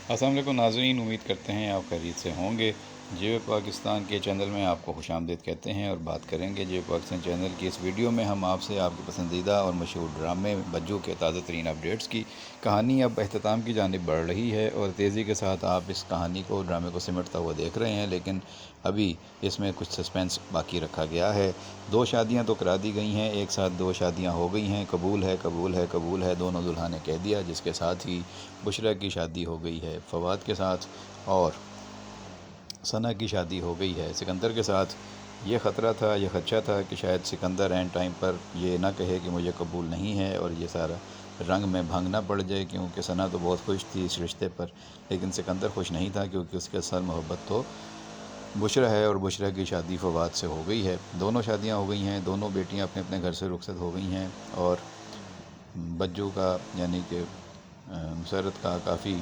अस्सलाम वालेकुम नाज़रीन, उम्मीद करते हैं आप खैरियत से होंगे। जे पाकिस्तान के चैनल में आपको खुशामदीद कहते हैं और बात करेंगे जे पाकिस्तान चैनल की इस वीडियो में हम आपसे आपके पसंदीदा और मशहूर ड्रामे बज्जो के ताज़ा तरीन अपडेट्स की कहानी अब अख्ताम की जानिब बढ़ रही है और तेज़ी के साथ आप इस कहानी को ड्रामे को सिमटता हुआ देख रहे हैं, लेकिन अभी इसमें कुछ सस्पेंस बाकी रखा गया है। 2 शादियां तो करा दी गई हैं, एक साथ 2 शादियां हो गई हैं। कबूल है, कबूल है, कबूल है, दोनों दुल्हा ने कह दिया, जिसके साथ ही बुशरा की शादी हो गई है फवाद के साथ और सना की शादी हो गई है सिकंदर के साथ। ये ख़तरा था, ये खदशा था कि शायद सिकंदर एंड टाइम पर ये ना कहे कि मुझे कबूल नहीं है और ये सारा रंग में भंग ना पड़ जाए, क्योंकि सना तो बहुत खुश थी इस रिश्ते पर, लेकिन सिकंदर खुश नहीं था क्योंकि उसके असल मोहब्बत तो बुशरा है और बुशरा की शादी फवाद से हो गई है। दोनों शादियां हो गई हैं, दोनों बेटियां अपने अपने घर से रुखसत हो गई हैं और बज्जू का यानी कि मुसरत का काफ़ी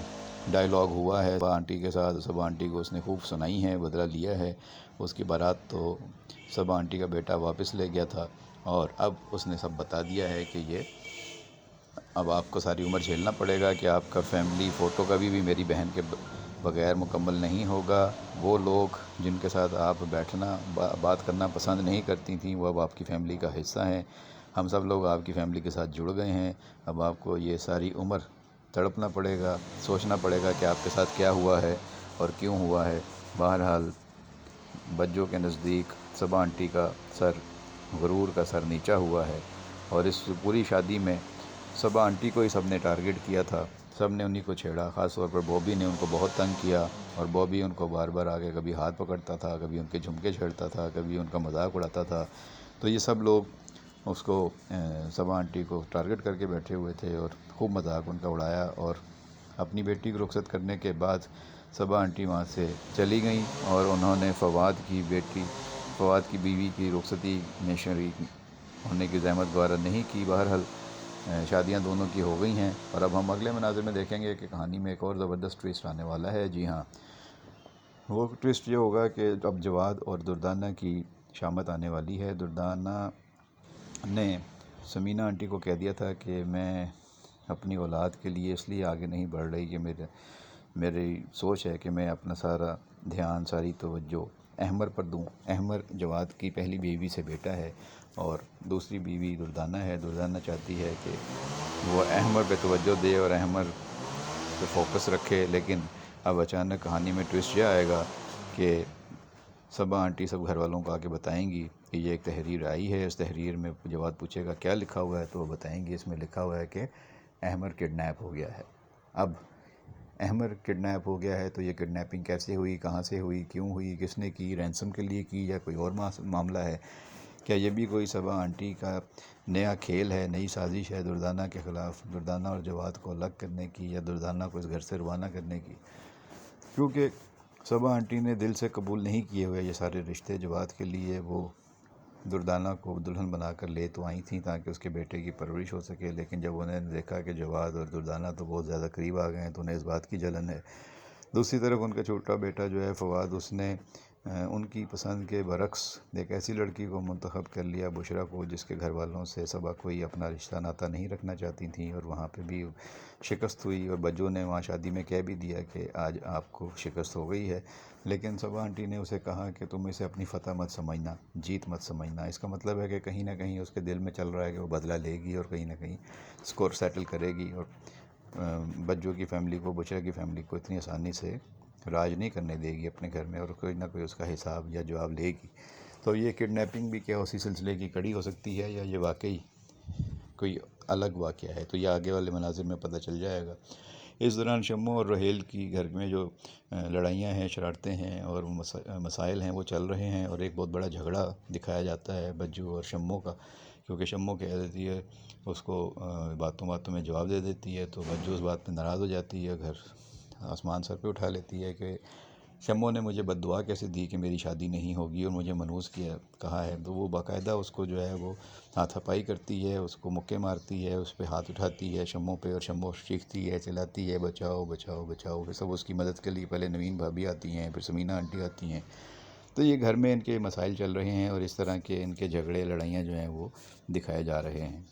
डायलॉग हुआ है सबा आंटी के साथ। सबा आंटी को उसने खूब सुनाई है, बदला लिया है। उसकी बारात तो सबा आंटी का बेटा वापस ले गया था और अब उसने सब बता दिया है कि ये अब आपको सारी उम्र झेलना पड़ेगा कि आपका फैमिली फ़ोटो कभी भी मेरी बहन के बग़ैर मुकम्मल नहीं होगा। वो लोग जिनके साथ आप बैठना बात करना पसंद नहीं करती थी, वो अब आपकी फ़ैमिली का हिस्सा हैं। हम सब लोग आपकी फ़ैमिली के साथ जुड़ गए हैं। अब आपको ये सारी उम्र तड़पना पड़ेगा, सोचना पड़ेगा कि आपके साथ क्या हुआ है और क्यों हुआ है। बहरहाल बज्जो के नज़दीक सबा आंटी का सर, गुरूर का सर नीचा हुआ है और इस पूरी शादी में सबा आंटी को ही सब ने टारगेट किया था। सब ने उन्हीं को छेड़ा, ख़ास तौर पर बॉबी ने उनको बहुत तंग किया और बॉबी उनको बार बार आके कभी हाथ पकड़ता था, कभी उनके झुमके छेड़ता था, कभी उनका मजाक उड़ाता था। तो ये सब लोग उसको सबा आंटी को टारगेट करके बैठे हुए थे और खूब मजाक उनका उड़ाया। और अपनी बेटी को रुखसत करने के बाद सबा आंटी वहाँ से चली गई और उन्होंने फवाद की बीवी की रुखसती में शरीक होने की ज़हमत गवारा नहीं की। बहरहाल शादियां दोनों की हो गई हैं और अब हम अगले मनाज़िर में देखेंगे कि कहानी में एक और ज़बरदस्त ट्विस्ट आने वाला है। जी हाँ, वो ट्विस्ट ये होगा कि अब जवाद और दुर्दाना की शामत आने वाली है। दुर्दाना ने समीना आंटी को कह दिया था कि मैं अपनी औलाद के लिए इसलिए आगे नहीं बढ़ रही कि मेरी सोच है कि मैं अपना सारा ध्यान, सारी तवज्जो अहमर पर दूं। अहमर जवाद की पहली बीवी से बेटा है और दूसरी बीवी दुर्दाना है। दुर्दाना चाहती है कि वो अहमर पे तवज्जो दे और अहमर पे फोकस रखे, लेकिन अब अचानक कहानी में ट्विस्ट यह आएगा कि सबा आंटी सब घर वालों को आके बताएंगी कि ये एक तहरीर आई है। इस तहरीर में जवाद पूछेगा क्या लिखा हुआ है, तो वो बताएंगी इसमें लिखा हुआ है कि अहमर किडनैप हो गया है। अब अहमर किडनैप हो गया है तो ये किडनैपिंग कैसे हुई, कहाँ से हुई, क्यों हुई, किसने की, रैंसम के लिए की या कोई और मामला है? क्या ये भी कोई सबा आंटी का नया खेल है, नई साजिश है दुर्दाना के ख़िलाफ़, दुर्दाना और जवाद को अलग करने की या दुर्दाना को इस घर से रवाना करने की? क्योंकि सबा आंटी ने दिल से कबूल नहीं किए हुए ये सारे रिश्ते जवाद के लिए। वो दुर्दाना को दुल्हन बनाकर ले तो आई थी ताकि उसके बेटे की परवरिश हो सके, लेकिन जब उन्होंने देखा कि जवाद और दुर्दाना तो बहुत ज़्यादा करीब आ गए हैं तो उन्हें इस बात की जलन है। दूसरी तरफ उनका छोटा बेटा जो है फवाद, उसने उनकी पसंद के बरक्स एक ऐसी लड़की को मुंतखब कर लिया, बुशरा को, जिसके घर वालों से सबा कोई अपना रिश्ता नाता नहीं रखना चाहती थी और वहाँ पे भी शिकस्त हुई। और बज्जो ने वहाँ शादी में कह भी दिया कि आज आपको शिकस्त हो गई है, लेकिन सबा आंटी ने उसे कहा कि तुम इसे अपनी फ़तह मत समझना, जीत मत समझना। इसका मतलब है कि कहीं ना कहीं उसके दिल में चल रहा है कि वो बदला लेगी और कहीं ना कहीं स्कोर सेटल करेगी और बज्जो की फ़ैमिली को, बुशरा की फ़ैमिली को इतनी आसानी से राज नहीं करने देगी अपने घर में और कोई ना कोई उसका हिसाब या जवाब लेगी। तो ये किडनैपिंग भी क्या उसी सिलसिले की कड़ी हो सकती है या ये वाकई कोई अलग वाक़या है, तो ये आगे वाले मनाज़िर में पता चल जाएगा। इस दौरान शम्मो और रहेल की घर में जो लड़ाइयाँ हैं, शरारतें हैं और मसाइल हैं वो चल रहे हैं और एक बहुत बड़ा झगड़ा दिखाया जाता है बज्जू और शम्मो का, क्योंकि शम्मो कह देती है उसको बातों बातों में जवाब दे देती है तो बज्जू उस बात पर नाराज़ हो जाती है, घर आसमान सर पे उठा लेती है कि शम्मो ने मुझे बद्दुआ कैसे दी कि मेरी शादी नहीं होगी और मुझे मनहूस किया कहा है। तो वो बाकायदा उसको जो है वो हाथापाई करती है, उसको मुक्के मारती है, उस पर हाथ उठाती है शम्मो पे और शम्मो चीखती है, चिल्लाती है बचाओ बचाओ बचाओ। फिर सब उसकी मदद के लिए पहले नवीन भाभी आती हैं, फिर समीना आंटी आती हैं। तो ये घर में इनके मसाइल चल रहे हैं और इस तरह के इनके झगड़े लड़ाइयाँ जो हैं वो दिखाए जा रहे हैं।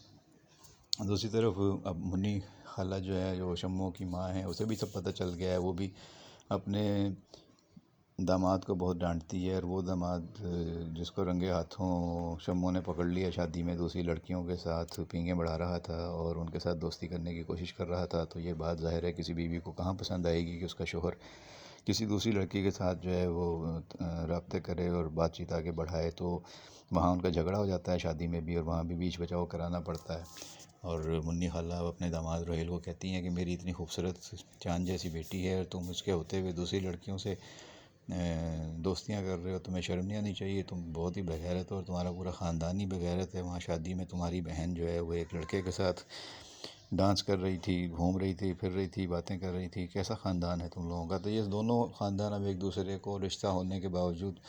دوسری طرف اب منی خالہ جو ہے، جو شمو کی ماں ہیں، اسے بھی سب پتہ چل گیا ہے، وہ بھی اپنے داماد کو بہت ڈانٹتی ہے، اور وہ داماد جس کو رنگے ہاتھوں شمو نے پکڑ لیا شادی میں دوسری لڑکیوں کے ساتھ پینگیں بڑھا رہا تھا اور ان کے ساتھ دوستی کرنے کی کوشش کر رہا تھا، تو یہ بات ظاہر ہے کسی بیوی کو کہاں پسند آئے گی کہ اس کا شوہر کسی دوسری لڑکی کے ساتھ جو ہے وہ رابطے کرے اور بات چیت آگے بڑھائے، تو وہاں ان کا جھگڑا ہو جاتا ہے شادی میں بھی، اور وہاں بھی بیچ بچاؤ کرانا پڑتا ہے۔ اور منی خالہ اپنے داماد روہیل کو کہتی ہیں کہ میری اتنی خوبصورت چاند جیسی بیٹی ہے اور تم اس کے ہوتے ہوئے دوسری لڑکیوں سے دوستیاں کر رہے ہو، تمہیں شرم نہیں آنی چاہیے، تم بہت ہی بغیرت ہو اور تمہارا پورا خاندان ہی بغیرت ہے۔ وہاں شادی میں تمہاری بہن جو ہے وہ ایک لڑکے کے ساتھ ڈانس کر رہی تھی، گھوم رہی تھی، پھر رہی تھی، باتیں کر رہی تھی، کیسا خاندان ہے تم لوگوں کا؟ تو یہ دونوں خاندان اب ایک دوسرے کو رشتہ ہونے کے باوجود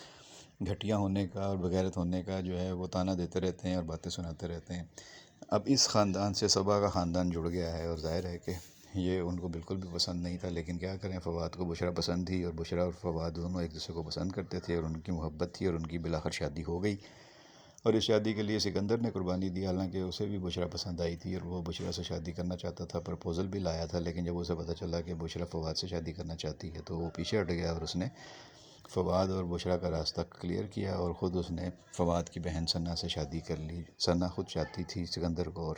گھٹیا ہونے کا اور بغیرت ہونے کا جو ہے وہ طعنہ دیتے رہتے ہیں اور باتیں سناتے رہتے ہیں۔ اب اس خاندان سے صبا کا خاندان جڑ گیا ہے، اور ظاہر ہے کہ یہ ان کو بالکل بھی پسند نہیں تھا، لیکن کیا کریں، فواد کو بشریٰ پسند تھی، اور بشریٰ اور فواد دونوں ایک دوسرے کو پسند کرتے تھے اور ان کی محبت تھی، اور ان کی بالآخر شادی ہو گئی۔ اور اس شادی کے لیے سکندر نے قربانی دی، حالانکہ اسے بھی بشریٰ پسند آئی تھی اور وہ بشریٰ سے شادی کرنا چاہتا تھا، پرپوزل بھی لایا تھا، لیکن جب اسے پتہ چلا کہ بشریٰ فواد سے شادی کرنا چاہتی ہے تو وہ پیچھے ہٹ گیا، اور اس نے فواد اور بشریٰ کا راستہ کلیئر کیا، اور خود اس نے فواد کی بہن ثنا سے شادی کر لی۔ ثنا خود چاہتی تھی سکندر کو، اور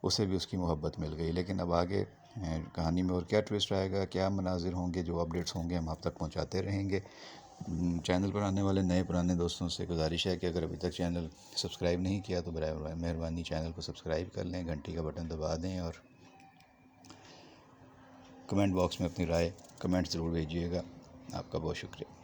اسے بھی اس کی محبت مل گئی۔ لیکن اب آگے کہانی میں اور کیا ٹویسٹ آئے گا، کیا مناظر ہوں گے، جو اپڈیٹس ہوں گے ہم آپ تک پہنچاتے رہیں گے۔ چینل پر آنے والے نئے پرانے دوستوں سے گزارش ہے کہ اگر ابھی تک چینل سبسکرائب نہیں کیا تو برائے مہربانی چینل کو سبسکرائب کر لیں، گھنٹی کا بٹن دبا دیں، اور کمنٹ باکس میں اپنی رائے کمنٹ ضرور بھیجیے گا۔ آپ کا بہت شکریہ۔